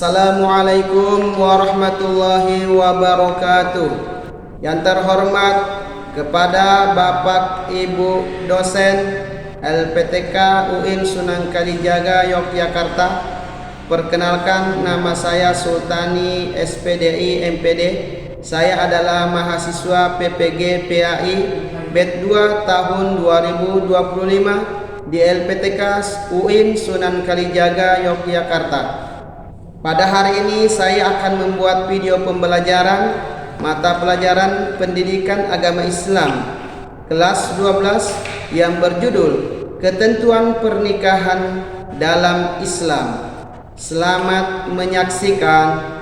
Assalamualaikum warahmatullahi wabarakatuh. Yang terhormat kepada Bapak Ibu dosen LPTK UIN Sunan Kalijaga Yogyakarta. Perkenalkan, nama saya Sultani SPDI MPD. Saya adalah mahasiswa PPG PAI BED 2 tahun 2025 di LPTK UIN Sunan Kalijaga Yogyakarta. Pada hari ini saya akan membuat video pembelajaran mata pelajaran Pendidikan Agama Islam kelas 12 yang berjudul Ketentuan Pernikahan dalam Islam. Selamat menyaksikan.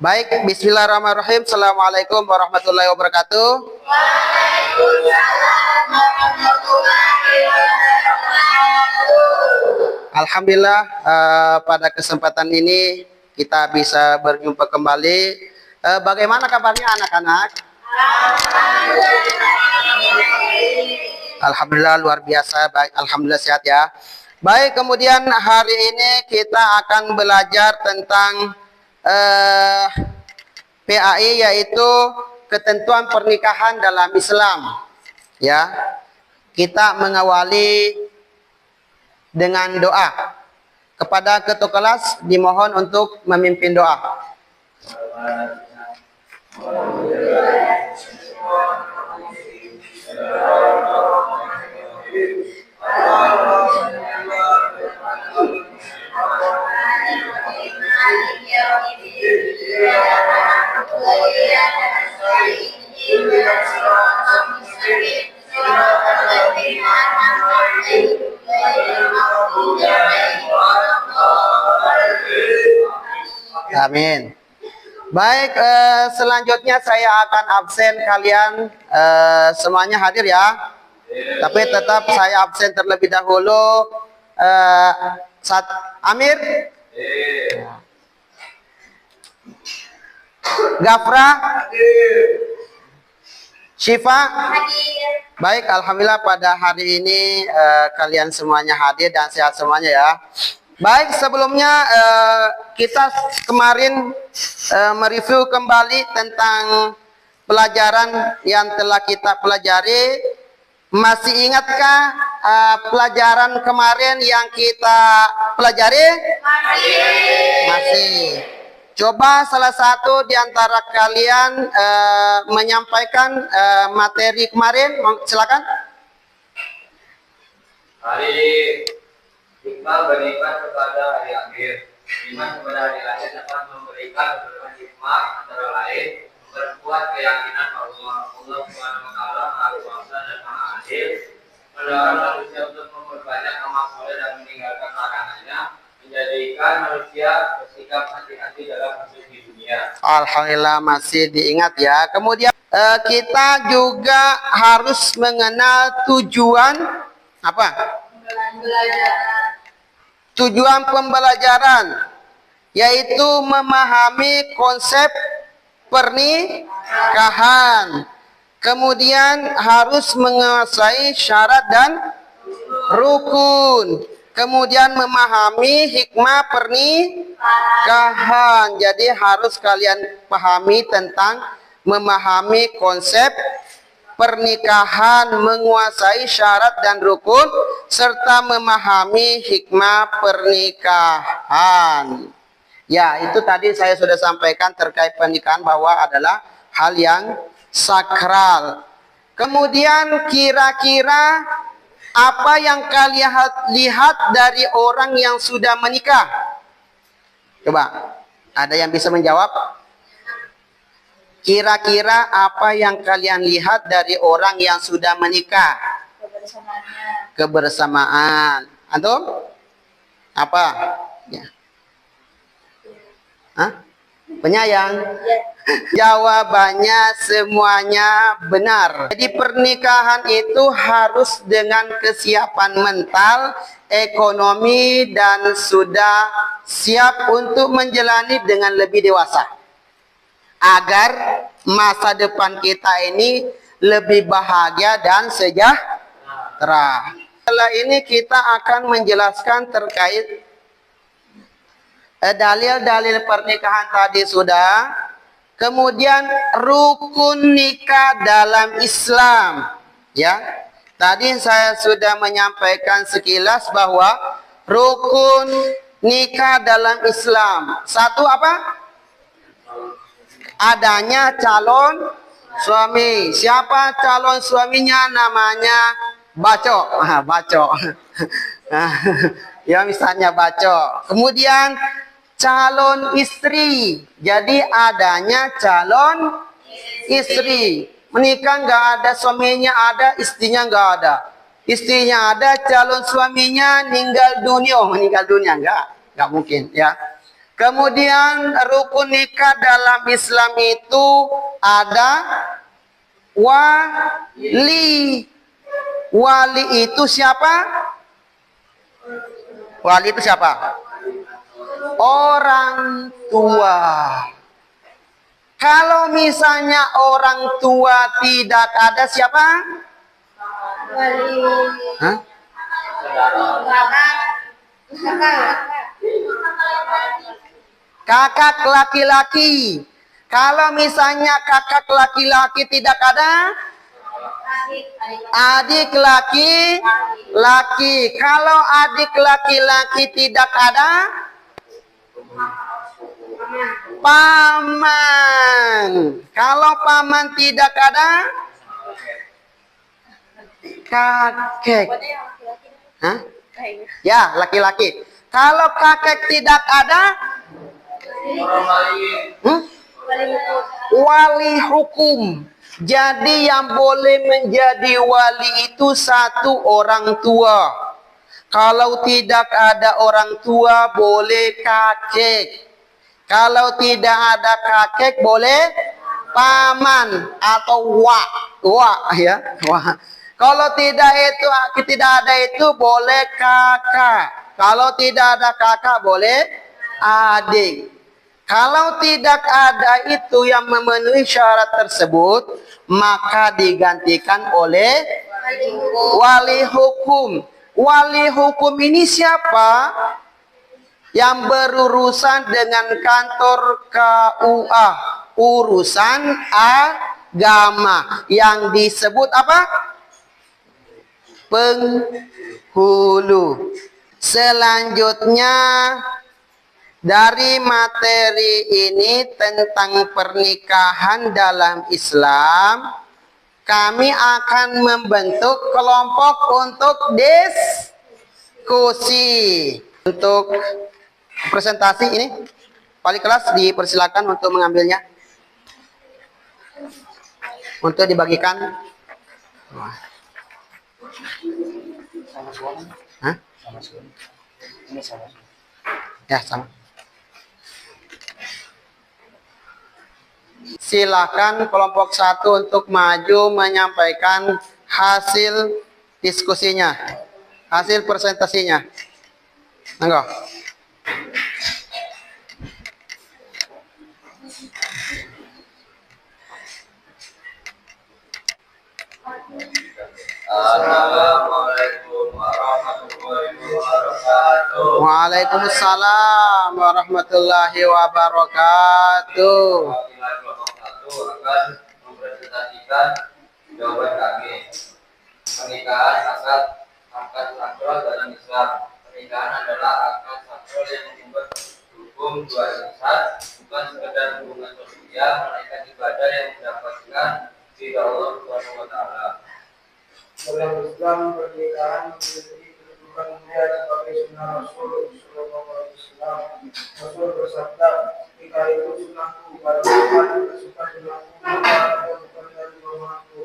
Baik, bismillahirrahmanirrahim. Assalamualaikum warahmatullahi wabarakatuh. Waalaikumsalam warahmatullahi wabarakatuh. Alhamdulillah, pada kesempatan ini kita bisa berjumpa kembali. Bagaimana kabarnya anak-anak? Alhamdulillah luar biasa, baik. Alhamdulillah sehat ya. Baik, kemudian hari ini kita akan belajar tentang PAI, yaitu ketentuan pernikahan dalam Islam. Ya, kita mengawali dengan doa. Kepada ketua kelas dimohon untuk memimpin doa. Amin. Baik, selanjutnya saya akan absen, kalian semuanya hadir ya. Tapi tetap saya absen terlebih dahulu. Saat Amir, Gafra, Syifa. Baik, alhamdulillah pada hari ini kalian semuanya hadir dan sehat semuanya ya. Baik, sebelumnya kita kemarin mereview kembali tentang pelajaran yang telah kita pelajari. Masih ingatkah pelajaran kemarin yang kita pelajari? Masih. Coba salah satu di antara kalian menyampaikan materi kemarin, silakan. Hari hikmah beriman kepada hari akhir. Iman kepada hari akhir dapat memberikan berbagai hikmah, antara lain memperkuat keyakinan bahwa Allah Subhanahu wa Ta'ala Maha Kuasa dan Maha Adil, mendorong manusia untuk memperbanyak amal soleh dan meninggalkan larangannya, menjadikan manusia bersikap hati-hati dalam hidup di dunia. Alhamdulillah masih diingat ya. Kemudian kita juga harus mengenal tujuan apa? Tujuan pembelajaran, yaitu memahami konsep pernikahan. Kemudian harus menguasai syarat dan rukun. Kemudian memahami hikmah pernikahan. Jadi harus kalian pahami tentang memahami konsep pernikahan, menguasai syarat dan rukun, serta memahami hikmah pernikahan. Ya, itu tadi saya sudah sampaikan terkait pernikahan bahwa adalah hal yang sakral. Kemudian kira-kira apa yang kalian lihat dari orang yang sudah menikah? Coba, ada yang bisa menjawab? Kira-kira apa yang kalian lihat dari orang yang sudah menikah? Kebersamaan. Antum? Apa? Ya. Hah? Penyayang? Jawabannya semuanya benar. Jadi pernikahan itu harus dengan kesiapan mental, ekonomi, dan sudah siap untuk menjalani dengan lebih dewasa. Agar masa depan kita ini lebih bahagia dan sejahtera. Setelah ini kita akan menjelaskan terkait dalil-dalil pernikahan tadi sudah. Kemudian rukun nikah dalam Islam, ya. Tadi saya sudah menyampaikan sekilas bahwa rukun nikah dalam Islam. Satu apa? Adanya calon suami. Siapa calon suaminya? Namanya bacok. Bacok. Ya misalnya bacok. Kemudian calon istri. Jadi adanya calon istri. Menikah nggak ada suaminya, ada istrinya nggak ada. Istrinya ada, calon suaminya meninggal dunia nggak mungkin ya. Kemudian rukun nikah dalam Islam itu ada wali. Wali itu siapa? Wali itu siapa? Orang tua. Kalau misalnya orang tua tidak ada, siapa? Wali. Hah? Kakak laki-laki. Kalau misalnya kakak laki-laki tidak ada, adik laki-laki. Kalau adik laki-laki tidak ada, paman. Kalau paman tidak ada, kakek. Hah? Ya, laki-laki. Kalau kakek tidak ada, wali hukum. Jadi yang boleh menjadi wali itu satu orang tua. Kalau tidak ada orang tua, boleh kakek. Kalau tidak ada kakek, boleh paman atau wa ya. Kalau tidak ada itu boleh kakak. Kalau tidak ada kakak, boleh adik. Kalau tidak ada itu yang memenuhi syarat tersebut, maka digantikan oleh wali hukum. Wali hukum ini siapa? Yang berurusan dengan kantor KUA, urusan agama, yang disebut apa? Penghulu. Selanjutnya dari materi ini tentang pernikahan dalam Islam, kami akan membentuk kelompok untuk diskusi. Untuk presentasi ini, wali kelas dipersilakan untuk mengambilnya, untuk dibagikan. Hah? Ya, sama. Silakan kelompok 1 untuk maju menyampaikan hasil diskusinya, hasil presentasinya. Enggak. Assalamualaikum warahmatullahi wabarakatuh. Waalaikumsalam warahmatullahi wabarakatuh. Akan mempresentasikan jawaban kami. Pernikahan akad sakral dalam Islam. Pernikahan adalah akad sakral yang membuat hukum dua insan, bukan sekedar hubungan sosial, melainkan ibadah yang mendapatkan ridha Allah Subhanahu wa taala. Dalam Islam, pernikahan memiliki kedudukan mulia sebagai sunnah Rasul Sallallahu Alaihi Wasallam. Rasul bersabda, nikah itu sunnahku, pada Muhammad bersuka sunnahku, maka bukan dari rumahku.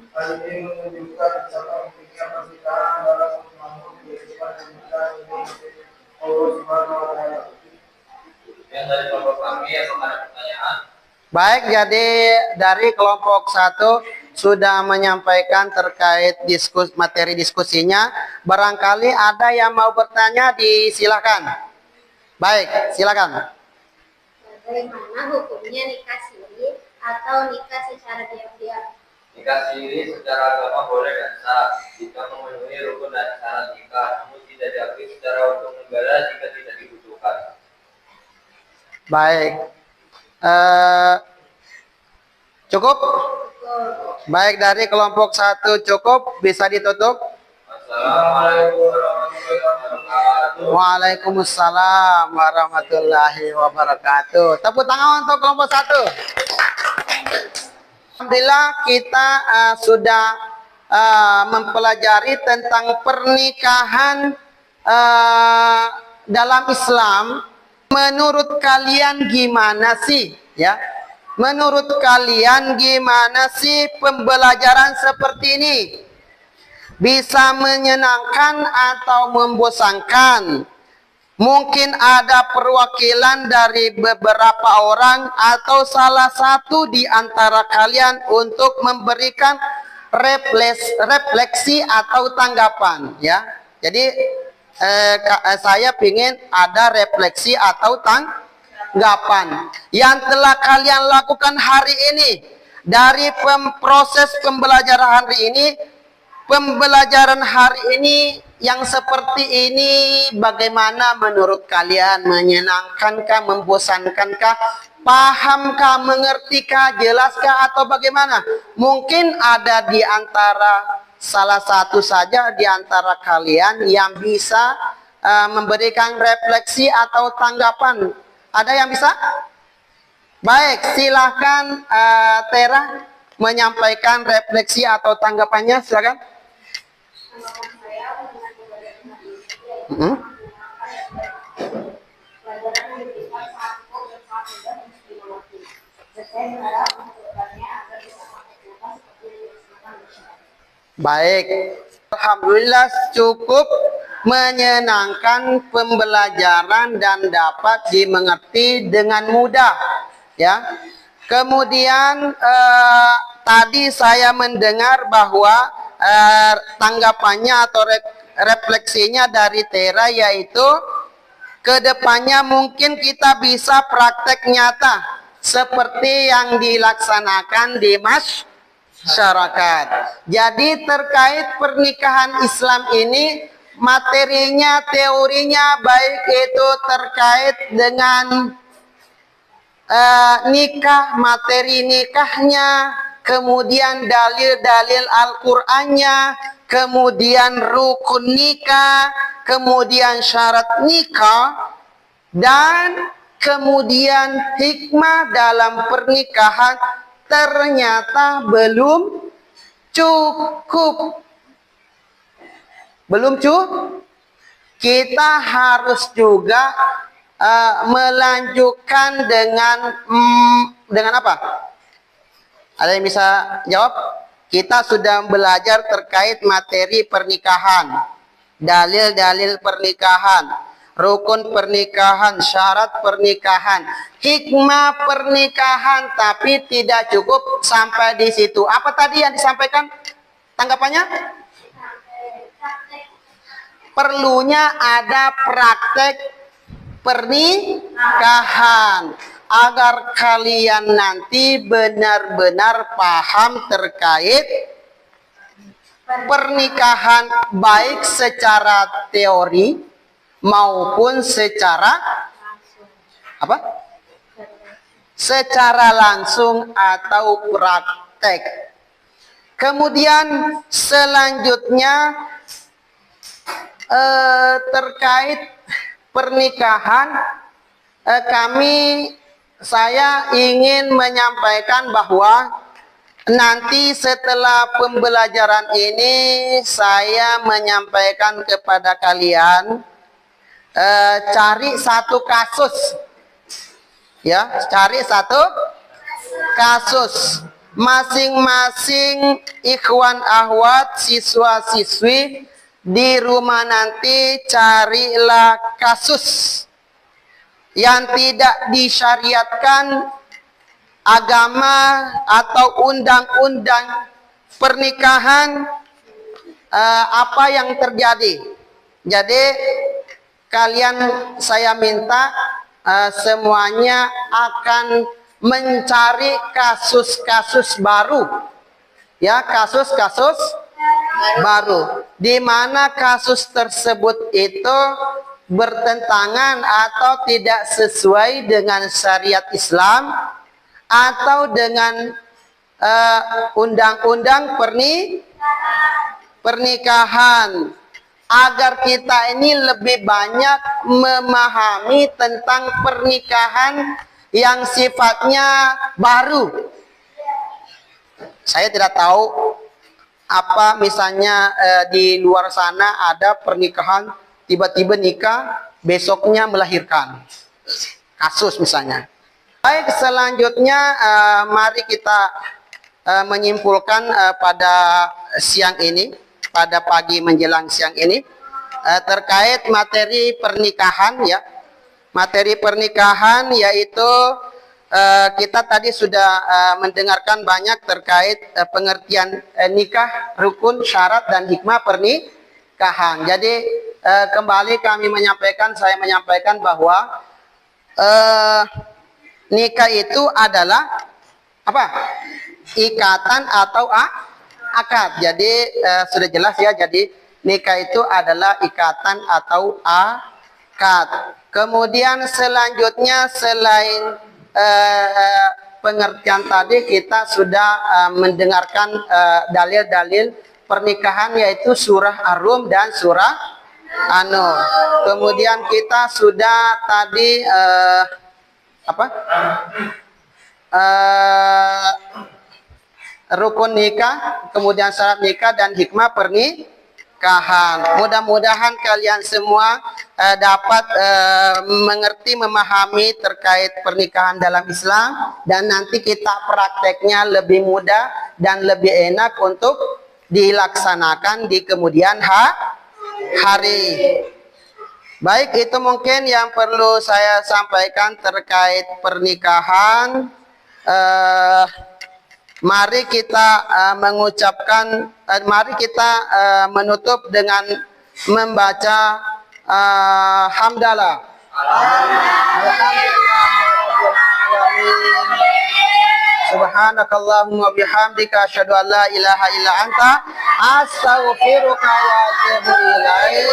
Hal ini menunjukkan betapa pentingnya pernikahan dalam membangun kehidupan yang kita ini Allah Subhanahu Wa Taala. Yang dari kelompok kami yang ada pertanyaan. Baik, jadi dari kelompok 1 sudah menyampaikan terkait materi diskusinya. Barangkali ada yang mau bertanya, disilakan. Baik, silakan. Bagaimana hukumnya nikah siri atau nikah secara diam-diam? Nikah siri secara agama boleh dan sah jika memenuhi rukun dan syarat nikah, namun tidak diakui secara hukum negara jika tidak dibutuhkan. Baik. Cukup? Baik, dari kelompok 1 cukup, bisa ditutup. Assalamualaikum warahmatullahi wabarakatuh. Waalaikumsalam warahmatullahi wabarakatuh. Tepuk tangan untuk kelompok 1. Alhamdulillah kita sudah mempelajari tentang pernikahan dalam Islam. Menurut kalian gimana sih, ya? Menurut kalian gimana sih pembelajaran seperti ini? Bisa menyenangkan atau membosankan? Mungkin ada perwakilan dari beberapa orang atau salah satu di antara kalian untuk memberikan refleksi atau tanggapan, ya. Jadi saya ingin ada refleksi atau tanggapan yang telah kalian lakukan hari ini dari proses pembelajaran hari ini. Pembelajaran hari ini yang seperti ini bagaimana menurut kalian? Menyenangkankah, membosankankah? Pahamkah, mengertikah, jelaskah atau bagaimana? Mungkin ada di antara salah satu saja di antara kalian yang bisa memberikan refleksi atau tanggapan. Ada yang bisa? Baik, silahkan Tera menyampaikan refleksi atau tanggapannya, silakan. Baik, alhamdulillah cukup menyenangkan pembelajaran dan dapat dimengerti dengan mudah, ya. Kemudian tadi saya mendengar bahwa tanggapannya atau refleksinya dari Tera yaitu kedepannya mungkin kita bisa praktek nyata seperti yang dilaksanakan di masyarakat. Jadi terkait pernikahan Islam ini materinya, teorinya baik itu terkait dengan nikah, materi nikahnya, kemudian dalil-dalil Al-Qur'annya, kemudian rukun nikah, kemudian syarat nikah, dan kemudian hikmah dalam pernikahan ternyata belum cukup. Belum cukup. Kita harus juga melanjutkan dengan apa? Ada yang bisa jawab? Kita sudah belajar terkait materi pernikahan, dalil-dalil pernikahan, rukun pernikahan, syarat pernikahan, hikmah pernikahan, tapi tidak cukup sampai di situ. Apa tadi yang disampaikan? Tanggapannya? Perlunya ada praktek pernikahan agar kalian nanti benar-benar paham terkait pernikahan baik secara teori maupun secara apa? Secara langsung atau praktek. Kemudian selanjutnya terkait pernikahan, saya ingin menyampaikan bahwa nanti setelah pembelajaran ini saya menyampaikan kepada kalian cari satu kasus, ya, cari satu kasus. Masing-masing ikhwan ahwat, siswa-siswi di rumah nanti carilah kasus yang tidak disyariatkan agama atau undang-undang pernikahan, apa yang terjadi. Jadi kalian, saya minta semuanya akan mencari kasus-kasus baru, ya, kasus-kasus baru, di mana kasus tersebut itu bertentangan atau tidak sesuai dengan syariat Islam atau dengan undang-undang pernikahan, agar kita ini lebih banyak memahami tentang pernikahan yang sifatnya baru. Saya tidak tahu apa misalnya di luar sana ada pernikahan tiba-tiba nikah besoknya melahirkan, kasus misalnya. Baik, selanjutnya mari kita menyimpulkan pada siang ini, pada pagi menjelang siang ini, terkait materi pernikahan ya. Materi pernikahan yaitu kita tadi sudah mendengarkan banyak terkait pengertian nikah, rukun, syarat, dan hikmah pernikahan. Jadi kembali saya menyampaikan bahwa nikah itu adalah apa? Ikatan atau akad. Jadi sudah jelas ya. Jadi nikah itu adalah ikatan atau akad. Kemudian selanjutnya selain pengertian tadi, kita sudah mendengarkan dalil-dalil pernikahan, yaitu surah Ar-Rum dan surah An-Nur. Kemudian kita sudah tadi rukun nikah, kemudian syarat nikah dan hikmah pernikahan. Mudah-mudahan kalian semua dapat mengerti, memahami terkait pernikahan dalam Islam, dan nanti kita prakteknya lebih mudah dan lebih enak untuk dilaksanakan di kemudian hari. Baik, itu mungkin yang perlu saya sampaikan terkait pernikahan. Mari kita mari kita menutup dengan membaca hamdalah. Subhanakallahumma bihamdika asyhadu an la ilaha illa anta astaghfiruka wa atubu ilaik.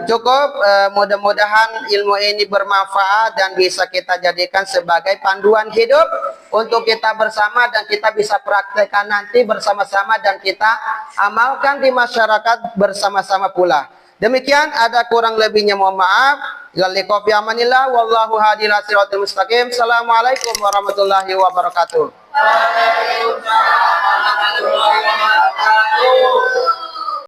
Cukup, mudah-mudahan ilmu ini bermanfaat dan bisa kita jadikan sebagai panduan hidup untuk kita bersama, dan kita bisa praktekkan nanti bersama-sama dan kita amalkan di masyarakat bersama-sama pula. Demikian, ada kurang lebihnya mohon maaf. Lillahi fi amanillah wallahu hadi ila siratal mustaqim. Assalamualaikum warahmatullahi wabarakatuh. Waalaikumsalam warahmatullahi wabarakatuh.